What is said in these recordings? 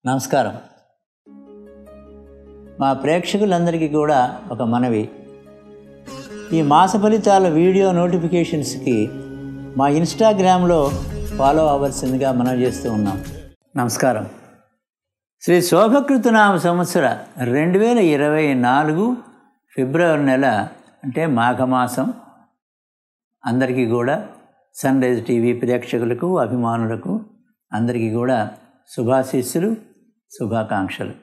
నమస్కారం. మా ప్రేక్షకులందరికీ కూడా ఒక మనవి. ఈ మాస ఫలితాల వీడియో నోటిఫికేషన్స్కి మా ఇన్స్టాగ్రామ్లో ఫాలో అవ్వాల్సిందిగా మనం చేస్తూ ఉన్నాం. నమస్కారం. శ్రీ శోభకృతనామ సంవత్సర 2024 ఫిబ్రవరి నెల అంటే మాఘమాసం అందరికీ కూడా సన్ రైజ్ టీవీ ప్రేక్షకులకు అభిమానులకు అందరికీ కూడా శుభాశీస్సులు, శుభాకాంక్షలు.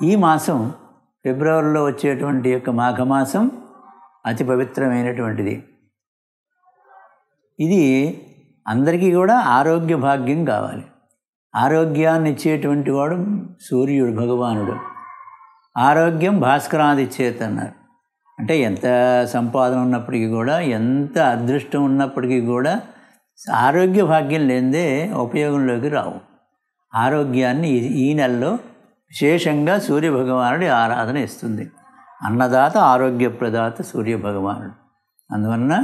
ఈ మాసం ఫిబ్రవరిలో వచ్చేటువంటి యొక్క మాఘమాసం అతి పవిత్రమైనటువంటిది. ఇది అందరికీ కూడా ఆరోగ్య భాగ్యం కావాలి. ఆరోగ్యాన్ని ఇచ్చేటువంటి వాడు సూర్యుడు భగవానుడు. ఆరోగ్యం భాస్కరాది చేత్ అన్నారు. అంటే ఎంత సంపాదన ఉన్నప్పటికీ కూడా, ఎంత అదృష్టం ఉన్నప్పటికీ కూడా ఆరోగ్య భాగ్యం లేనిదే ఉపయోగంలోకి రావు. ఆరోగ్యాన్ని ఈ నెలలో విశేషంగా సూర్యభగవానుడి ఆరాధన ఇస్తుంది. అన్నదాత ఆరోగ్య ప్రదాత సూర్యభగవానుడు. అందువలన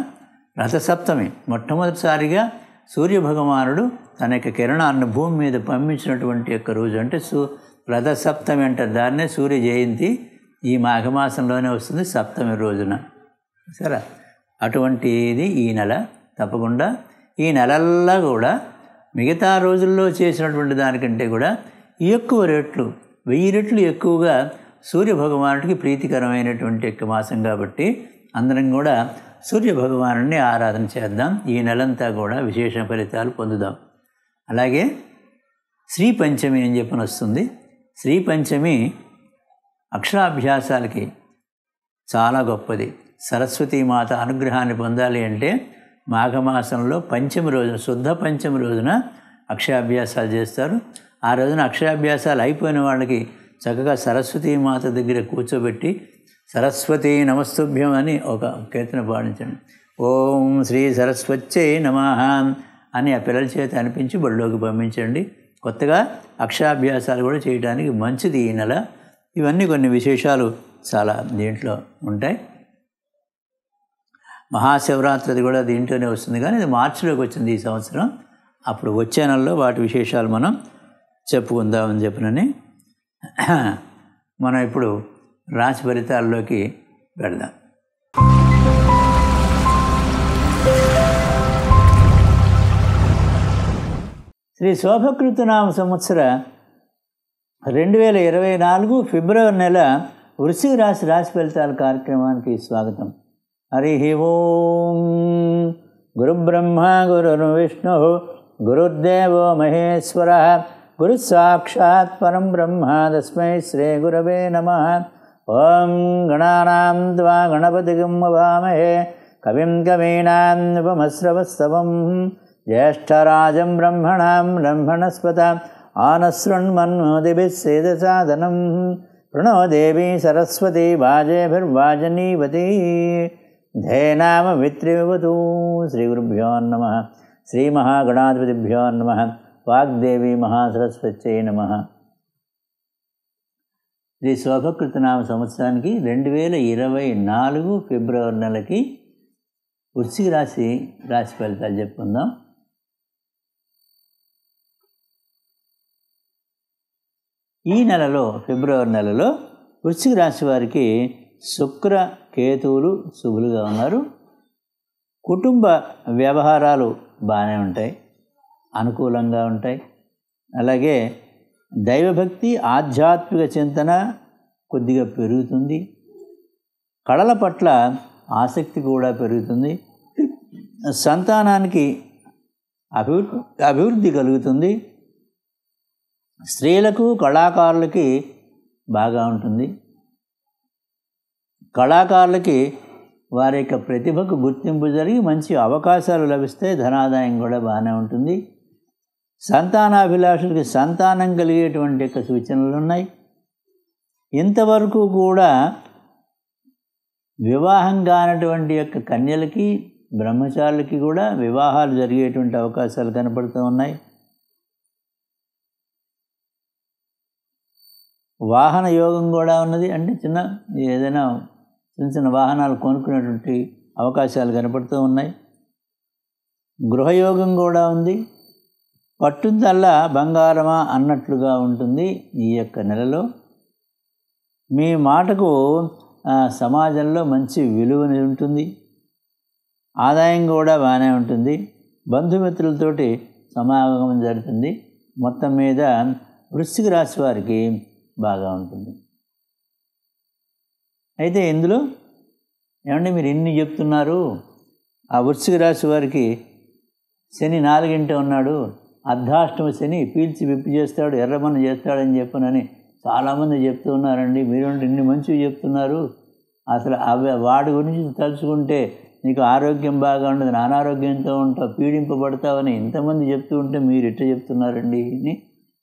రథసప్తమి మొట్టమొదటిసారిగా సూర్యభగవానుడు తన యొక్క కిరణాన్ని భూమి మీద పంపించినటువంటి యొక్క రోజు. అంటే రథసప్తమి అంటారు. దాన్నే సూర్య జయంతి ఈ మాఘమాసంలోనే వస్తుంది, సప్తమి రోజున. సరే, అటువంటిది ఈ నెల. తప్పకుండా ఈ నెలల్లో కూడా మిగతా రోజుల్లో చేసినటువంటి దానికంటే కూడా ఎక్కువ రెట్లు, 1000 రెట్లు ఎక్కువగా సూర్యభగవానుడికి ప్రీతికరమైనటువంటి యొక్క మాసం కాబట్టి అందరం కూడా సూర్యభగవానుడిని ఆరాధన చేద్దాం. ఈ నెలంతా కూడా విశేష ఫలితాలు పొందుదాం. అలాగే శ్రీ పంచమి అని చెప్పని వస్తుంది. శ్రీ పంచమి అక్షరాభ్యాసాలకి చాలా గొప్పది. సరస్వతీమాత అనుగ్రహాన్ని పొందాలి అంటే మాఘమాసంలో పంచమి రోజున, శుద్ధ పంచమి రోజున అక్షరాభ్యాసాలు చేస్తారు. ఆ రోజున అక్షరాభ్యాసాలు అయిపోయిన వాళ్ళకి చక్కగా సరస్వతీమాత దగ్గర కూర్చోబెట్టి సరస్వతీ నమస్తుభ్యం అని ఒక కీర్తన పాడించండి. ఓం శ్రీ సరస్వత్యై నమః అని ఆ పిల్లల చేత అనిపించి బడిలోకి పంపించండి. కొత్తగా అక్షరాభ్యాసాలు కూడా చేయడానికి మంచిది ఈ నెల. ఇవన్నీ కొన్ని విశేషాలు చాలా దీంట్లో ఉంటాయి. మహాశివరాత్రి కూడా దీంట్లోనే వస్తుంది, కానీ ఇది మార్చిలోకి వచ్చింది ఈ సంవత్సరం. అప్పుడు వచ్చే నెలలో వాటి విశేషాలు మనం చెప్పుకుందామని చెప్పినని మనం ఇప్పుడు రాశి ఫలితాల్లోకి వెళదాం. శ్రీ శోభకృతనామ సంవత్సర 2024 ఫిబ్రవరి నెల వృశ్చిక రాశి ఫలితాల కార్యక్రమానికి స్వాగతం. హరి ఓం. గురుబ్రహ్మ గురుర్విష్ణు గురుర్దేవో మహేశ్వర గురుసాక్షాత్ పరం బ్రహ్మ తస్మై శ్రీ గురవే నమః. ఓం గణానాం త్వా గణపతిగం వవామహే కవిం కవీనాముపమశ్రవస్తవం జ్యేష్ఠరాజం బ్రహ్మణాం బ్రహ్మణస్పత ఆనశృణ్మన్మోదిభిः సేదసాదనం. ప్రణో దేవీ సరస్వతీ వాజేభిర్వాజనీవతి ధేనామ విత్రివతు. శ్రీ గురుభ్యో నమః. శ్రీ మహాగణాధిపతిభ్యో నమః. వాగ్దేవి మహాసరస్వత్యై నమః. శ్రీ శోభకృతనామ సంవత్సరానికి 2024 ఫిబ్రవరి నెలకి వృశ్చిక రాశి ఫలితాలు చెప్పుకుందాం. ఈ నెలలో, ఫిబ్రవరి నెలలో వృశ్చిక రాశి వారికి శుక్ర కేతువులు శుభులుగా ఉన్నారు. కుటుంబ వ్యవహారాలు బాగానే ఉంటాయి, అనుకూలంగా ఉంటాయి. అలాగే దైవభక్తి, ఆధ్యాత్మిక చింతన కొద్దిగా పెరుగుతుంది. కళల పట్ల ఆసక్తి కూడా పెరుగుతుంది. సంతానానికి అభివృద్ధి కలుగుతుంది. స్త్రీలకు, కళాకారులకి బాగా ఉంటుంది. కళాకారులకి వారి యొక్క ప్రతిభకు గుర్తింపు జరిగి మంచి అవకాశాలు లభిస్తాయి. ధనాదాయం కూడా బాగానే ఉంటుంది. సంతానాభిలాషులకి సంతానం కలిగేటువంటి యొక్క సూచనలు ఉన్నాయి. ఇంతవరకు కూడా వివాహం కానటువంటి యొక్క కన్యలకి, బ్రహ్మచారులకి కూడా వివాహాలు జరిగేటువంటి అవకాశాలు కనపడుతూ ఉన్నాయి. వాహన యోగం కూడా ఉన్నది. అంటే ఏదైనా చిన్న వాహనాలు కొనుక్కునేటువంటి అవకాశాలు కనపడుతూ ఉన్నాయి. గృహయోగం కూడా ఉంది. పట్టుదల్లా బంగారమా అన్నట్లుగా ఉంటుంది ఈ యొక్క నెలలో. మీ మాటకు సమాజంలో మంచి విలువని ఉంటుంది. ఆదాయం కూడా బాగానే ఉంటుంది. బంధుమిత్రులతోటి సమాగమం జరుగుతుంది. మొత్తం మీద వృశ్చిక రాశి వారికి బాగా ఉంటుంది. అయితే ఇందులో ఏమంటే మీరు ఇన్ని చెప్తున్నారు, ఆ వృశ్చిక రాశి వారికి శని 4ంట ఉన్నాడు, అర్ధాష్టమ శని పీల్చి విప్పి చేస్తాడు, ఎర్రమన్న చేస్తాడని చెప్పనని చాలామంది చెప్తూ ఉన్నారండి. మీరు ఇన్ని మంచివి చెప్తున్నారు, అసలు వాడి గురించి తలుచుకుంటే నీకు ఆరోగ్యం బాగా ఉండదు, అనారోగ్యంతో ఉంటావు, పీడింపబడతావని ఇంతమంది చెప్తూ ఉంటే మీరు ఇట్లా చెప్తున్నారండి అని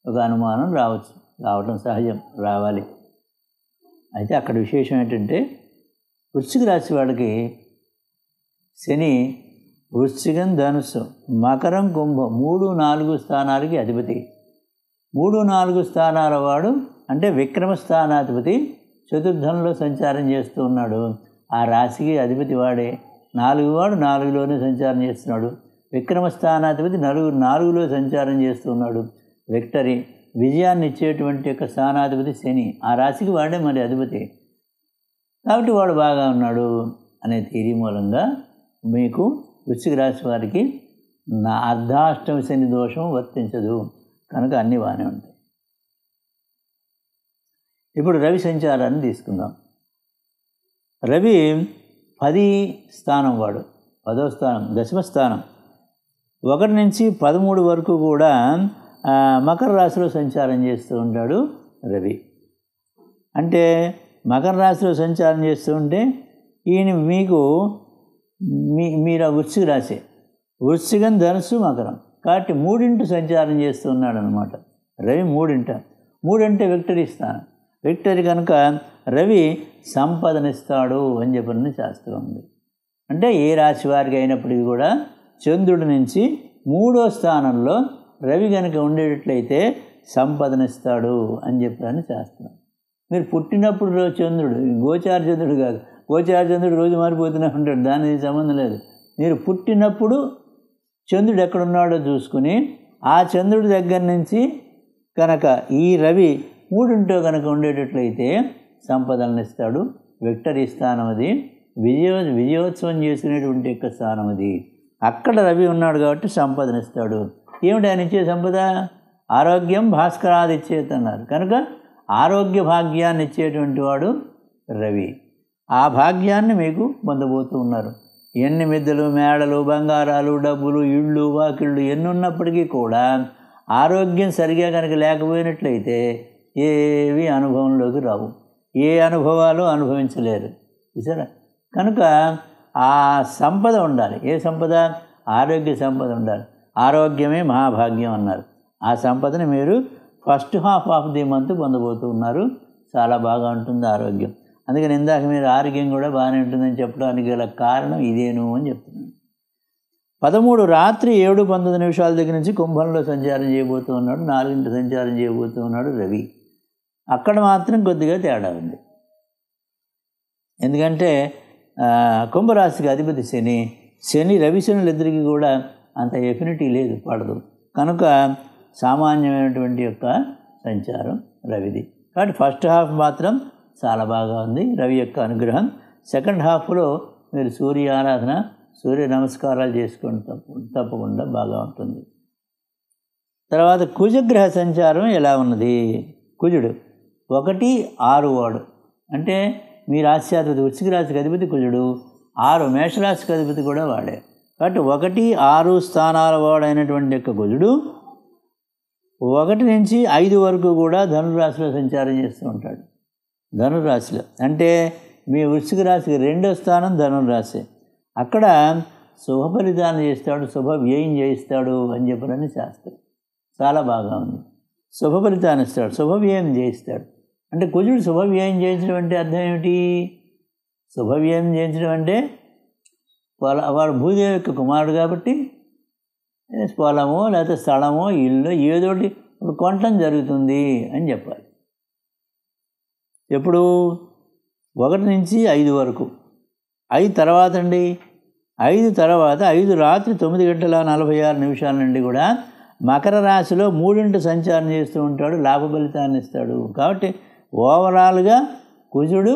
ఒక అనుమానం రావటం సహజం, రావాలి. అయితే అక్కడ విశేషం ఏంటంటే వృశ్చిక రాశి వాడికి శని వృశ్చికం, ధనుస్సు, మకరం, కుంభం 3, 4 స్థానాలకి అధిపతి. 3, 4 స్థానాల వాడు అంటే విక్రమ స్థానాధిపతి చతుర్థంలో సంచారం చేస్తూ ఉన్నాడు. ఆ రాశికి అధిపతి వాడే. 4 వాడు 4లోనే సంచారం చేస్తున్నాడు. విక్రమ స్థానాధిపతి 4లో సంచారం చేస్తున్నాడు. విక్టరీ విజయాన్ని ఇచ్చేటువంటి యొక్క స్థానాధిపతి శని, ఆ రాశికి వాడే మరి అధిపతి. కాబట్టి వాడు బాగా ఉన్నాడు అనే థియరీ మూలంగా మీకు వృశ్చిక రాశి వారికి అర్ధాష్టమ శని దోషం వర్తించదు, కనుక అన్నీ బాగానే ఉంటాయి. ఇప్పుడు రవి సంచారాన్ని తీసుకుందాం. రవి 10 స్థానం వాడు, 10వ స్థానం, దశమ స్థానం. 1 నుంచి 13 వరకు కూడా మకర రాశిలో సంచారం చేస్తూ ఉంటాడు రవి. అంటే మకర రాశిలో సంచారం చేస్తూ ఉంటే ఈయన మీకు మీరు వృశ్చిక రాశి, వృశ్చికం, ధనుస్సు, మకరం, కాబట్టి 3 సంచారం చేస్తూ ఉన్నాడు అనమాట. రవి 3 అంటే విక్టరీ స్థానం. విక్టరీ కనుక రవి సంపదనిస్తాడు అని చెప్పిన శాస్త్రం ఉంది. అంటే ఏ రాశి వారికి అయినప్పటికీ కూడా చంద్రుడి నుంచి 3వ స్థానంలో రవి కనుక ఉండేటట్లయితే సంపదనిస్తాడు అని చెప్పని శాస్త్రం. మీరు పుట్టినప్పుడు చంద్రుడు గోచార చంద్రుడు కాదు, గోచార చంద్రుడు రోజు మారిపోతూనే ఉంటాడు, దానికి సంబంధం లేదు. మీరు పుట్టినప్పుడు చంద్రుడు ఎక్కడున్నాడో చూసుకుని ఆ చంద్రుడి దగ్గర నుంచి కనుక ఈ రవి 3 కనుక ఉండేటట్లయితే సంపదలను ఇస్తాడు. విక్టరీ స్థానం అది, విజయోత్సవం చేసుకునేటువంటి యొక్క స్థానం అది. అక్కడ రవి ఉన్నాడు కాబట్టి సంపదనిస్తాడు. ఏమిటి ఆయన ఇచ్చే సంపద? ఆరోగ్యం భాస్కరాది ఇచ్చేత అన్నారు కనుక ఆరోగ్య భాగ్యాన్ని ఇచ్చేటువంటి వాడు రవి. ఆ భాగ్యాన్ని మీకు పొందబోతూ ఉన్నారు. ఎన్ని మిద్దెలు, మేడలు, బంగారాలు, డబ్బులు, ఇళ్ళు, వాకిళ్ళు ఎన్ని ఉన్నప్పటికీ కూడా ఆరోగ్యం సరిగా కనుక లేకపోయినట్లయితే ఏవి అనుభవంలోకి రావు, ఏ అనుభవాలు అనుభవించలేరు. చూసారా? కనుక ఆ సంపద ఉండాలి. ఏ సంపద? ఆరోగ్య సంపద ఉండాలి. ఆరోగ్యమే మహాభాగ్యం అన్నారు. ఆ సంపదని మీరు first half of the month పొందబోతూ ఉన్నారు. చాలా బాగా ఉంటుంది ఆరోగ్యం. అందుకని ఇందాక మీరు ఆరోగ్యం కూడా బాగానే ఉంటుందని చెప్పడానికి గల కారణం ఇదేను అని చెప్తున్నాను. 13 రాత్రి 7:19 దగ్గర నుంచి కుంభంలో సంచారం చేయబోతూ ఉన్నాడు. 4 సంచారం చేయబోతూ ఉన్నాడు రవి. అక్కడ మాత్రం కొద్దిగా తేడా ఉంది. ఎందుకంటే కుంభరాశికి అధిపతి శని రవి శనులు ఇద్దరికి కూడా అంత ఎఫినిటీ లేదు, పడదు. కనుక సామాన్యమైనటువంటి యొక్క సంచారం రవిది. కాబట్టి ఫస్ట్ హాఫ్ మాత్రం చాలా బాగా ఉంది రవి యొక్క అనుగ్రహం. సెకండ్ హాఫ్లో మీరు సూర్య ఆరాధన, సూర్య నమస్కారాలు చేసుకొని తప్పకుండా బాగా ఉంటుంది. తర్వాత కుజగ్రహ సంచారం ఎలా ఉన్నది? కుజుడు 1, 6 వాడు, అంటే మీ రాశ్యాధిపతి వృశ్చిక రాశికి అధిపతి కుజుడు, 6 మేషరాశికి అధిపతి కూడా వాడే. కాబట్టి 1, 6 స్థానాల వాడైనటువంటి యొక్క కుజుడు 1 నుంచి 5 వరకు కూడా ధనురాశిలో సంచారం చేస్తూ ఉంటాడు. ధనురాశిలో అంటే మీ వృశ్చిక రాశికి 2వ స్థానం ధనురాశి. అక్కడ శుభ ఫలితాన్ని చేస్తాడు, శుభ వ్యయం చేయిస్తాడు అని చెప్పని శాస్త్రం. చాలా బాగా ఉంది. శుభ ఫలితాన్ని ఇస్తాడు, శుభ వ్యయం చేయిస్తాడు. అంటే కుజుడు శుభ వ్యయం చేయించడం అంటే అర్థం ఏమిటి? శుభ వ్యయం చేయించడం అంటే వాడు భూదేవి యొక్క కుమారుడు కాబట్టి పొలమో లేకపోతే స్థలమో ఇల్లు ఏదోటి కొనటం జరుగుతుంది అని చెప్పాలి. ఎప్పుడు? 1 నుంచి 5 వరకు. 5 తర్వాత అండి, 5 తర్వాత 5 రాత్రి 9:46 నుండి కూడా మకర రాశిలో 3 సంచారం చేస్తూ ఉంటాడు, లాభ ఫలితాన్ని ఇస్తాడు. కాబట్టి ఓవరాల్గా కుజుడు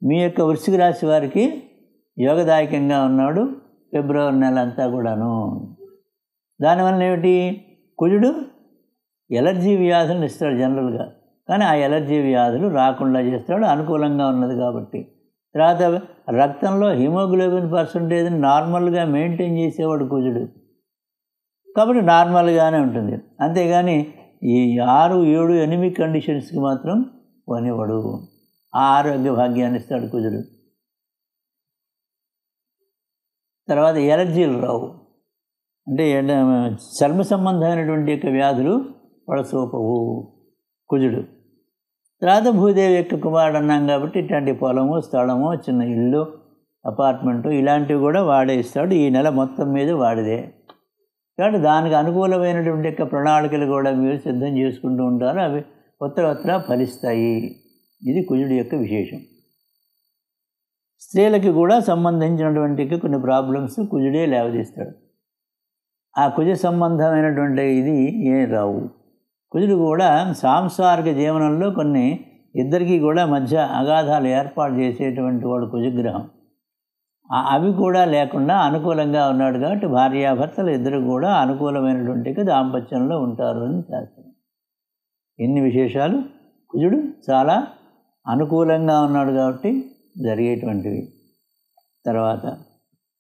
మీ యొక్క వృశ్చిక రాశి వారికి యోగదాయకంగా ఉన్నాడు ఫిబ్రవరి నెల అంతా కూడాను. దానివల్ల ఏమిటి, కుజుడు ఎలర్జీ వ్యాధులను ఇస్తాడు జనరల్గా, కానీ ఆ ఎలర్జీ వ్యాధులు రాకుండా చేస్తాడు అనుకూలంగా ఉన్నది కాబట్టి. తర్వాత రక్తంలో హిమోగ్లోబిన్ పర్సంటేజ్ని నార్మల్గా మెయింటైన్ చేసేవాడు కుజుడు, కాబట్టి నార్మల్గానే ఉంటుంది. అంతేగాని ఈ 6, 7, 8 కండిషన్స్కి మాత్రం కొనివాడు. ఆ ఆరోగ్య భాగ్యాన్ని ఇస్తాడు కుజుడు. తర్వాత ఎలర్జీలు రావు, అంటే చర్మ సంబంధమైనటువంటి యొక్క వ్యాధులు పడసోపవు కుజుడు. తర్వాత భూదేవి యొక్క కుమారుడు అన్నాం కాబట్టి ఇట్లాంటి పొలము, స్థలము, చిన్న ఇల్లు, అపార్ట్మెంటు ఇలాంటివి కూడా వాడే ఇస్తాడు. ఈ నెల మొత్తం మీద వాడిదే. కాబట్టి దానికి అనుకూలమైనటువంటి యొక్క ప్రణాళికలు కూడా మీరు సిద్ధం చేసుకుంటూ ఉంటారు, అవి కొత్త ఫలిస్తాయి. ఇది కుజుడి యొక్క విశేషం. స్త్రీలకి కూడా సంబంధించినటువంటి కొన్ని ప్రాబ్లమ్స్ కుజుడే లేవదీస్తాడు. ఆ కుజ సంబంధమైనటువంటి ఇది ఏం రావు. కుజుడు కూడా సాంసారిక జీవనంలో కొన్ని ఇద్దరికీ కూడా మధ్య అగాధాలు ఏర్పాటు చేసేటువంటి వాడు కుజగ్రహం. అవి కూడా లేకుండా అనుకూలంగా ఉన్నాడు కాబట్టి భార్యాభర్తలు ఇద్దరు కూడా అనుకూలమైనటువంటి దాంపత్యంలో ఉంటారు అని శాస్త్రం. ఎన్ని విశేషాలు, కుజుడు చాలా అనుకూలంగా ఉన్నాడు కాబట్టి జరిగేటువంటివి. తర్వాత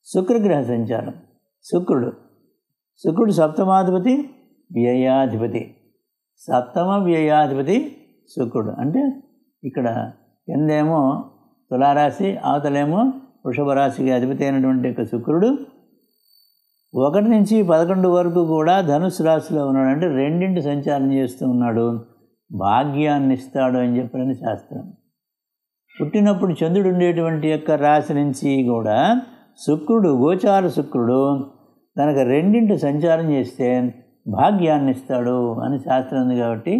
శుక్రగ్రహ సంచారం. శుక్రుడు సప్తమాధిపతి, వ్యయాధిపతి. సప్తమ వ్యయాధిపతి శుక్రుడు. అంటే ఇక్కడ కిందేమో తులారాశి, అవతలేమో వృషభ రాశికి అధిపతి అయినటువంటి యొక్క శుక్రుడు 1 నుంచి 11 వరకు కూడా ధనుసు రాశిలో ఉన్నాడు. అంటే 2 సంచారం చేస్తూ ఉన్నాడు. భాగ్యాన్ని ఇస్తాడు అని చెప్పినని శాస్త్రం. పుట్టినప్పుడు చంద్రుడు ఉండేటువంటి యొక్క రాశి నుంచి కూడా శుక్రుడు, గోచార శుక్రుడు కనుక 2 సంచారం చేస్తే భాగ్యాన్ని ఇస్తాడు అని శాస్త్రం ఉంది కాబట్టి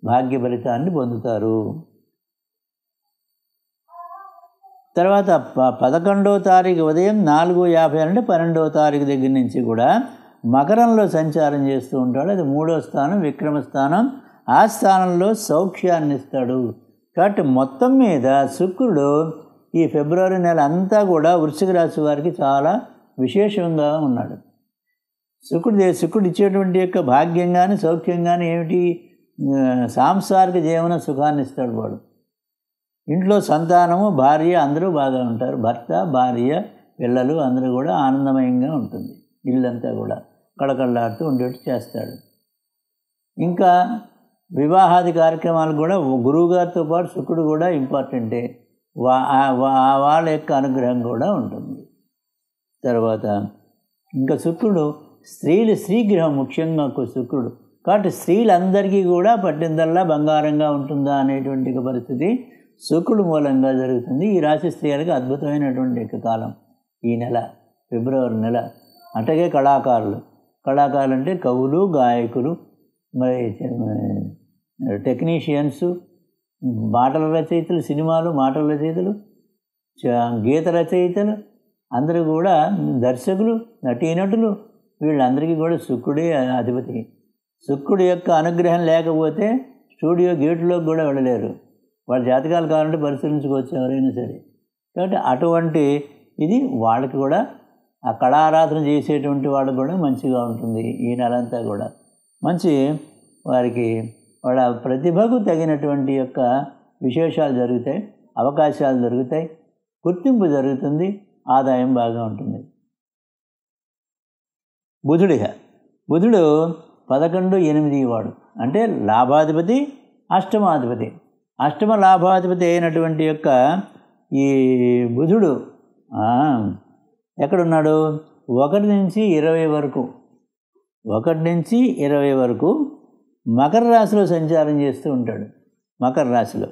భాగ్య ఫలితాన్ని పొందుతారు. తర్వాత 11వ తారీఖు ఉదయం 4:50 అంటే 12వ తారీఖు దగ్గర నుంచి కూడా మకరంలో సంచారం చేస్తూ ఉంటాడు. అది 3వ స్థానం, విక్రమ స్థానం. ఆ స్థానంలో సౌఖ్యాన్ని ఇస్తాడు. కాబట్టి మొత్తం మీద శుక్రుడు ఈ ఫిబ్రవరి నెల అంతా కూడా వృశ్చిక రాశి వారికి చాలా విశేషంగా ఉన్నాడు. శుక్రుడు ఇచ్చేటువంటి యొక్క భాగ్యం కానీ సౌఖ్యం కానీ ఏమిటి, సాంసారిక జీవన సుఖాన్ని ఇస్తాడు వాడు. ఇంట్లో సంతానము, భార్య అందరూ బాగా ఉంటారు. భర్త, భార్య, పిల్లలు అందరూ కూడా ఆనందమయంగా ఉంటుంది. ఇల్లంతా కూడా కళకళలాడుతూ ఉండేట్టు చేస్తాడు. ఇంకా వివాహాది కార్యక్రమాలు కూడా గురువుగారితో పాటు శుక్రుడు కూడా ఇంపార్టెంటే. వాళ్ళ యొక్క అనుగ్రహం కూడా ఉంటుంది. తర్వాత ఇంకా శుక్రుడు స్త్రీగ్రహం ముఖ్యంగా శుక్రుడు. కాబట్టి స్త్రీలందరికీ కూడా పట్టిందల్లా బంగారంగా ఉంటుందా అనేటువంటి పరిస్థితి శుక్రుడు మూలంగా జరుగుతుంది. ఈ రాశి స్త్రీలకు అద్భుతమైనటువంటి కాలం ఈ నెల, ఫిబ్రవరి నెల. అట్లాగే కళాకారులు అంటే కవులు, గాయకులు, మరి టెక్నీషియన్స్, మాటల రచయితలు, సినిమాలు మాటల రచయితలు, గీత రచయితలు అందరూ కూడా, దర్శకులు, నటీనటులు, వీళ్ళందరికీ కూడా శుక్రుడే అధిపతి. శుక్రుడు యొక్క అనుగ్రహం లేకపోతే స్టూడియో గేటులోకి కూడా వెళ్ళలేరు. వాళ్ళ జాతకాలు కావాలంటే పరిశీలించుకోవచ్చు ఎవరైనా సరే. కాబట్టి అటువంటి ఇది వాళ్ళకి కూడా, ఆ కళారాధన చేసేటువంటి వాళ్ళకి కూడా మంచిగా ఉంటుంది. ఈ నెలంతా కూడా మంచి వారికి వాళ్ళ ప్రతిభకు తగినటువంటి యొక్క విశేషాలు జరుగుతాయి, అవకాశాలు దొరుకుతాయి, గుర్తింపు జరుగుతుంది, ఆదాయం బాగా ఉంటుంది. బుధుడు 11-8 వాడు, అంటే లాభాధిపతి, అష్టమాధిపతి. అష్టమ లాభాధిపతి అయినటువంటి యొక్క ఈ బుధుడు ఎక్కడున్నాడు, 1 నుంచి 20 వరకు, 1 నుంచి 20 వరకు మకర రాశిలో సంచారం చేస్తూ ఉంటాడు. మకర రాశిలో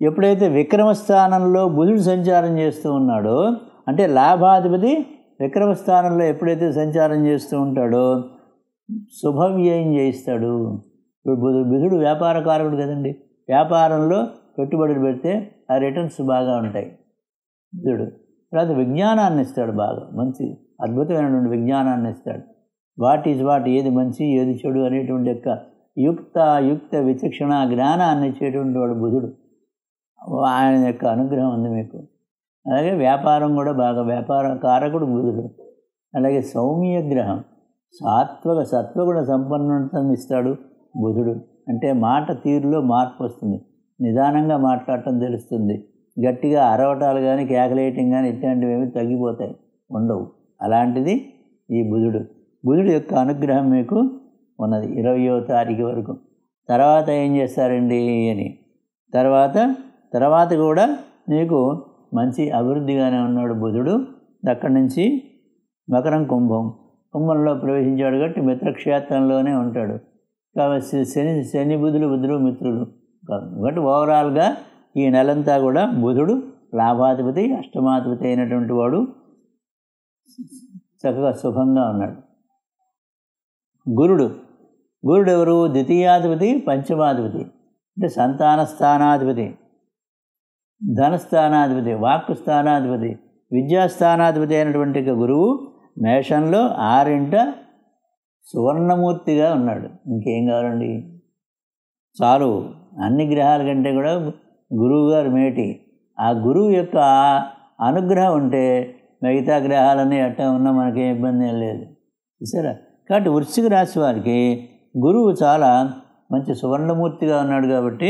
ఎప్పుడైతే విక్రమస్థానంలో బుధుడు సంచారం చేస్తూ ఉన్నాడో, అంటే లాభాధిపతి విక్రమస్థానంలో ఎప్పుడైతే సంచారం చేస్తూ ఉంటాడో శుభవ్యయం చేయిస్తాడు. ఇప్పుడు బుధుడు వ్యాపారకారకుడు కదండి. వ్యాపారంలో పెట్టుబడులు పెడితే ఆ రిటర్న్స్ బాగా ఉంటాయి బుధుడు. తర్వాత విజ్ఞానాన్ని ఇస్తాడు, బాగా మంచి అద్భుతమైనటువంటి విజ్ఞానాన్ని ఇస్తాడు. వాట్ ఈజ్ వాట్, ఏది మంచి ఏది చెడు అనేటువంటి యొక్క యుక్త విచక్షణ జ్ఞానాన్ని ఇచ్చేటువంటి వాడు బుధుడు. ఆయన యొక్క అనుగ్రహం ఉంది మీకు. అలాగే వ్యాపారం కూడా బాగా, వ్యాపార కారకుడు బుధుడు. అలాగే సౌమ్య గ్రహం, సత్వగుణ సంపన్నతను ఇస్తాడు బుధుడు. అంటే మాట తీరులో మార్పు వస్తుంది, నిదానంగా మాట్లాడటం తెలుస్తుంది, గట్టిగా అరవటాలు కానీ కేకలేయటం కానీ ఇట్లాంటివి ఏమి తగ్గిపోతాయి, ఉండవు. అలాంటిది ఈ బుధుడు. బుధుడు యొక్క అనుగ్రహం మీకు ఉన్నది 20వ తారీఖు వరకు. తర్వాత ఏం చేస్తారండి అని, తర్వాత కూడా మీకు మంచి అభివృద్ధిగానే ఉన్నాడు బుధుడు. అక్కడి నుంచి మకరం కుంభంలో ప్రవేశించాడు కాబట్టి మిత్రక్షేత్రంలోనే ఉంటాడు. కాబట్టి శని బుధులు మిత్రులు కాబట్టి ఓవరాల్గా ఈ నెలంతా కూడా బుధుడు లాభాధిపతి, అష్టమాధిపతి అయినటువంటి వాడు చక్కగా శుభంగా ఉన్నాడు. గురుడు ఎవరు? ద్వితీయాధిపతి, పంచమాధిపతి, అంటే సంతాన స్థానాధిపతి, ధనస్థానాధిపతి, వాక్కు స్థానాధిపతి, విద్యాస్థానాధిపతి అయినటువంటి గురువు మేషంలో 6 సువర్ణమూర్తిగా ఉన్నాడు. ఇంకేం కావాలండి, చాలు. అన్ని గ్రహాల కంటే కూడా గురువు గారు మేటి. ఆ గురువు యొక్క అనుగ్రహం ఉంటే మిగతా గ్రహాలన్నీ అట్టా ఉన్నా మనకేం ఇబ్బంది ఏం లేదు, చూసారా. కాబట్టి వృశ్చిక రాశి వారికి గురువు చాలా మంచి సువర్ణమూర్తిగా ఉన్నాడు కాబట్టి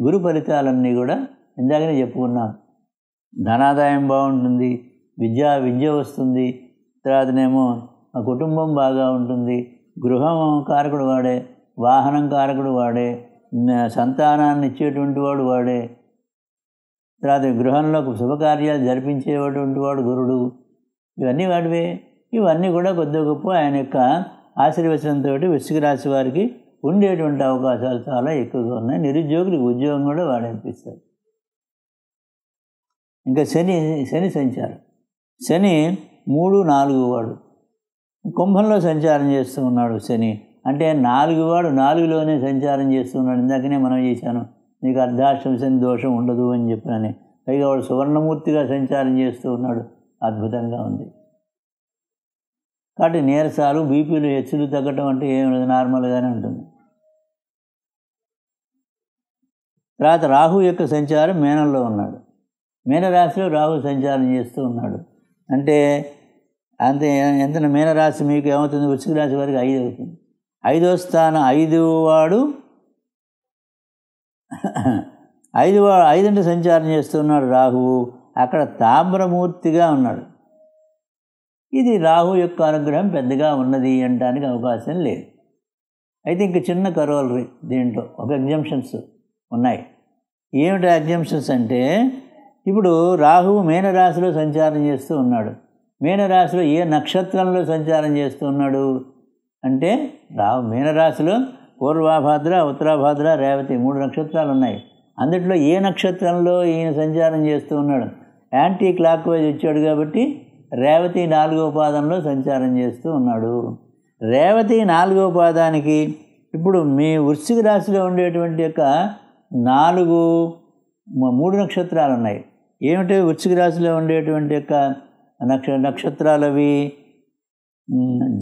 గురు ఫలితాలన్నీ కూడా ఇందాకనే చెప్పుకున్నాం. ధనాదాయం బాగుంటుంది, విద్య వస్తుంది, తర్వాతనేమో కుటుంబం బాగా ఉంటుంది, గృహం కారకుడు వాడే, వాహనం కారకుడు వాడే, సంతానాన్ని ఇచ్చేటువంటి వాడు వాడే, తర్వాత గృహంలో శుభకార్యాలు జరిపించేటువంటి వాడు గురుడు. ఇవన్నీ వాడివే. ఇవన్నీ కూడా కొద్ది గొప్ప ఆయన యొక్క ఆశీర్వచనంతో వృశ్చిక రాశి వారికి ఉండేటువంటి అవకాశాలు చాలా ఎక్కువగా ఉన్నాయి. నిరుద్యోగులకు ఉద్యోగం కూడా వాడనిపిస్తారు. ఇంకా శని సంచారం, శని 3, 4 వాడు కుంభంలో సంచారం చేస్తూ ఉన్నాడు. శని అంటే 4 వాడు 4లోనే సంచారం చేస్తున్నాడు. ఇందాకనే మనం చేశాను, నీకు అర్ధాష్టమ శని దోషం ఉండదు అని చెప్పినని. పైగా వాడు సువర్ణమూర్తిగా సంచారం చేస్తూ ఉన్నాడు, అద్భుతంగా ఉంది. కాబట్టి నీరసాలు, బీపీలు హెచ్చులు తగ్గటం అంటే ఏమి లేదు, నార్మల్గానే ఉంటుంది. తర్వాత రాహు యొక్క సంచారం మేనంలో ఉన్నాడు, మీనరాశిలో రాహు సంచారం చేస్తూ ఉన్నాడు. అంటే అంతే ఎంత మీనరాశి మీకు ఏమవుతుంది, వృశ్చిక రాశి వారికి 5 అవుతుంది. 5వ స్థానం 5 వాడు 5 సంచారం చేస్తున్నాడు రాహువు. అక్కడ తామ్రమూర్తిగా ఉన్నాడు. ఇది రాహు యొక్క అనుగ్రహం పెద్దగా ఉన్నది అనడానికి అవకాశం లేదు. అయితే ఇంక చిన్న కరోలరీ దీంట్లో ఒక ఎగ్జంప్షన్స్ ఉన్నాయి. ఏమిటి ఎగ్జంప్షన్స్ అంటే, ఇప్పుడు రాహువు మీనరాశిలో సంచారం చేస్తూ ఉన్నాడు. మీనరాశిలో ఏ నక్షత్రంలో సంచారం చేస్తూ ఉన్నాడు అంటే, మీనరాశిలో పూర్వాభాద్ర, ఉత్తరాభాద్ర, రేవతి 3 నక్షత్రాలు ఉన్నాయి. అందుట్లో ఏ నక్షత్రంలో ఈయన సంచారం చేస్తూ ఉన్నాడు, యాంటీ క్లాక్ వైజ్ వచ్చాడు కాబట్టి రేవతి 4వ పాదంలో సంచారం చేస్తూ ఉన్నాడు. రేవతి 4వ పాదానికి ఇప్పుడు మీ వృశ్చిక రాశిలో ఉండేటువంటి యొక్క 3 నక్షత్రాలు ఉన్నాయి. ఏమిటి వృశ్చిక రాశిలో ఉండేటువంటి యొక్క నక్షత్రాలు అవి?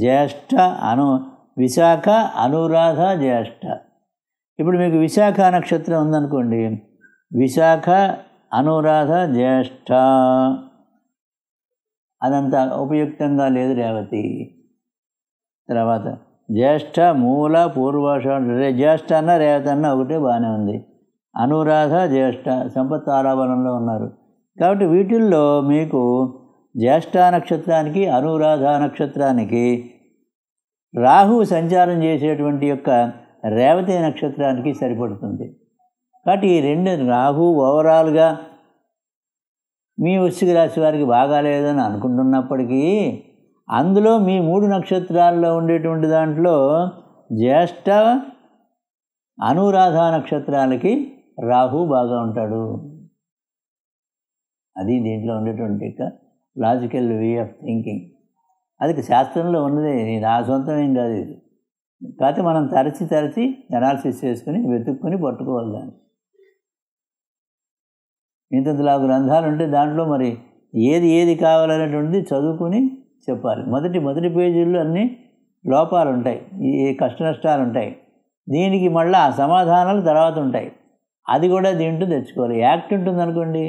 జ్యేష్ఠ, విశాఖ, అనురాధ, జ్యేష్ఠ. ఇప్పుడు మీకు విశాఖ నక్షత్రం ఉందనుకోండి, విశాఖ, అనురాధ, జ్యేష్ఠ అదంతా ఉపయుక్తంగా లేదు రేవతి. తర్వాత జ్యేష్ఠ, మూల, పూర్వాషాఢ, జ్యేష్ఠ అన్న రేవతి అన్న ఒకటే బాగానే ఉంది. అనురాధ, జ్యేష్ఠ సంపత్ తారాబలంలో ఉన్నారు. కాబట్టి వీటిల్లో మీకు జ్యేష్ఠ నక్షత్రానికి, అనురాధ నక్షత్రానికి రాహు సంచారం చేసేటువంటి యొక్క రేవతి నక్షత్రానికి సరిపడుతుంది. కాబట్టి ఈ 2 రాహు ఓవరాల్గా మీ వృశ్చిక రాశి వారికి బాగాలేదని అనుకుంటున్నప్పటికీ, అందులో మీ 3 నక్షత్రాల్లో ఉండేటువంటి దాంట్లో జ్యేష్ఠ, అనురాధ నక్షత్రాలకి రాహు బాగా ఉంటాడు. అది దీంట్లో ఉండేటువంటి యొక్క లాజికల్ వే ఆఫ్ థింకింగ్. అది శాస్త్రంలో ఉన్నదే, నా సొంతం ఏం కాదు ఇది. కాకపోతే మనం తరచి అనాలిసిస్ చేసుకుని వెతుక్కుని పట్టుకోవాలి దాన్ని. ఇంతలా గ్రంథాలు ఉంటే దాంట్లో మరి ఏది కావాలనేటువంటిది చదువుకుని చెప్పాలి. మొదటి పేజీల్లో అన్నీ లోపాలు ఉంటాయి, ఈ కష్ట నష్టాలు ఉంటాయి. దీనికి మళ్ళీ ఆ సమాధానాలు తర్వాత ఉంటాయి, అది కూడా దీంట్లో తెచ్చుకోవాలి. యాక్ట్ ఉంటుంది అనుకోండి,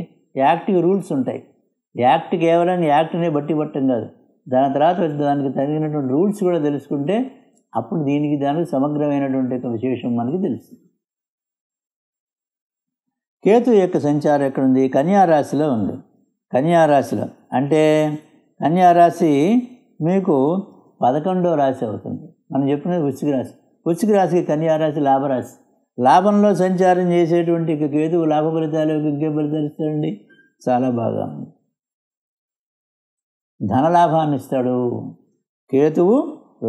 యాక్ట్కి రూల్స్ ఉంటాయి. యాక్ట్ కేవలం యాక్ట్నే బట్టి పట్టం కాదు, దాని తర్వాత దానికి తగినటువంటి రూల్స్ కూడా తెలుసుకుంటే అప్పుడు దానికి సమగ్రమైనటువంటి ఒక విశేషం మనకి తెలుస్తుంది. కేతు యొక్క సంచారం ఎక్కడుంది? కన్యారాశిలో ఉంది. కన్యారాశిలో అంటే కన్యారాశి మీకు 11వ రాశి అవుతుంది. మనం చెప్పినది వృశ్చిక రాశి. వృశ్చిక రాశికి కన్యారాశి లాభరాశి. లాభంలో సంచారం చేసేటువంటి కేతువు లాభ ఫలితాలు ఇంకేం ఫలితాలు ఇస్తాడండి? చాలా బాగా ఉంది. ధనలాభాన్ని ఇస్తాడు. కేతువు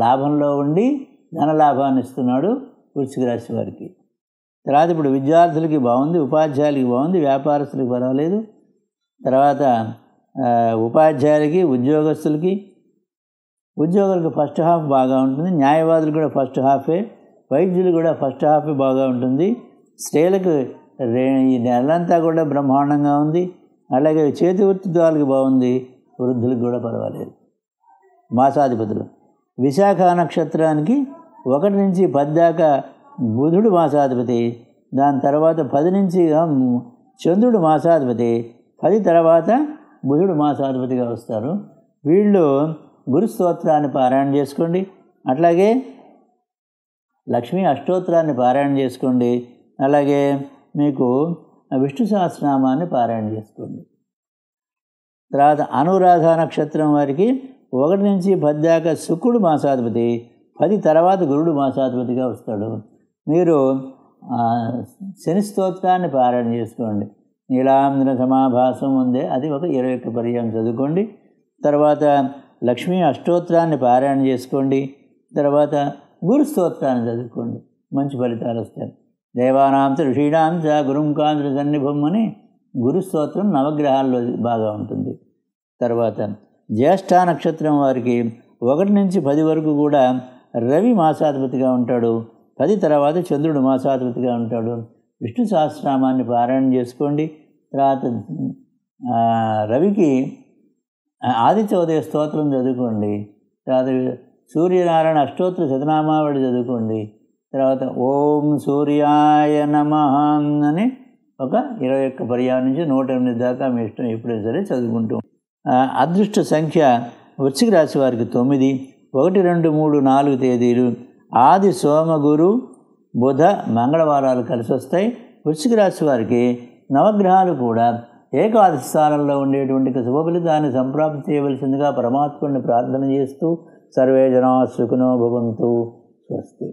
లాభంలో ఉండి ధనలాభాన్ని ఇస్తున్నాడు వృశ్చిక రాశి వారికి. తర్వాత ఇప్పుడు విద్యార్థులకి బాగుంది, ఉపాధ్యాయులకి బాగుంది, వ్యాపారస్తులకి పర్వాలేదు. తర్వాత ఉపాధ్యాయులకి, ఉద్యోగులకు ఫస్ట్ హాఫ్ బాగా ఉంటుంది. న్యాయవాదులు కూడా ఫస్ట్ హాఫే, వైద్యులు కూడా ఫస్ట్ హాఫే బాగా ఉంటుంది. స్త్రీలకు ఈ నెలంతా కూడా బ్రహ్మాండంగా ఉంది. అలాగే చేతి వృత్తి వాళ్ళకి బాగుంది, వృద్ధులకు కూడా పర్వాలేదు. మాసాధిపతులు విశాఖ నక్షత్రానికి 1 నుంచి 10 దాకా బుధుడు మాసాధిపతి, దాని తర్వాత 10 నుంచి చంద్రుడు మాసాధిపతి, 10 తర్వాత బుధుడు మాసాధిపతిగా వస్తారు. వీళ్ళు గురు స్తోత్రాన్ని పారాయణ చేసుకోండి. అట్లాగే లక్ష్మీ అష్టోత్తరాన్ని పారాయణ చేసుకోండి. అలాగే మీకు విష్ణు సహస్రనామాన్ని పారాయణ చేసుకోండి. తర్వాత అనురాధ నక్షత్రం వారికి 1 నుంచి 10 దాకా శుక్రుడు మాసాధిపతి, 10 తర్వాత గురుడు మాసాధిపతిగా వస్తాడు. మీరు శని స్తోత్రాన్ని పారాయణ చేసుకోండి. నీలాంధ్ర సమాభాసం ఉందే, అది ఒక 21 పర్యాయం చదువుకోండి. తర్వాత లక్ష్మీ అష్టోత్తరాన్ని పారాయణ చేసుకోండి. తర్వాత గురు స్తోత్రాన్ని చదువుకోండి, మంచి ఫలితాలు వస్తాయి. దేవానాంచ ఋషీణాంచ గురుం కాంధ్ర సన్నిభం అని గురు స్తోత్రం నవగ్రహాల్లో బాగా ఉంటుంది. తర్వాత జ్యేష్ఠ నక్షత్రం వారికి 1 నుంచి 10 వరకు కూడా రవి మాసాధిపతిగా ఉంటాడు, 10 తర్వాత చంద్రుడు మాసాధిపతిగా ఉంటాడు. విష్ణు సహస్రనామాన్ని పారాయణ చేసుకోండి. తర్వాత రవికి ఆదిత్య ఉదయ స్తోత్రం చదువుకోండి. తర్వాత సూర్యనారాయణ అష్టోత్తర శతనామావళి చదువుకోండి. తర్వాత ఓం సూర్యాయ నమః అని ఒక 21 పర్యాయం నుంచి 108 దాకా మీ ఇష్టం ఎప్పుడైనా సరే చదువుకుంటూ. అదృష్ట సంఖ్య వృశ్చిక రాశి వారికి 9, 1, 2, 3, 4 తేదీలు ఆది, సోమ, గురు, బుధ, మంగళవారాలు కలిసి వస్తాయి. వృశ్చిక రాశి వారికి నవగ్రహాలు కూడా ఏకాదశి స్థానంలో ఉండేటువంటి శుభ ఫలితాన్ని సంప్రాప్తి చేయవలసిందిగా పరమాత్ముడిని ప్రార్థన చేస్తూ సర్వే జనా సుఖినో భవంతు. స్వస్తి.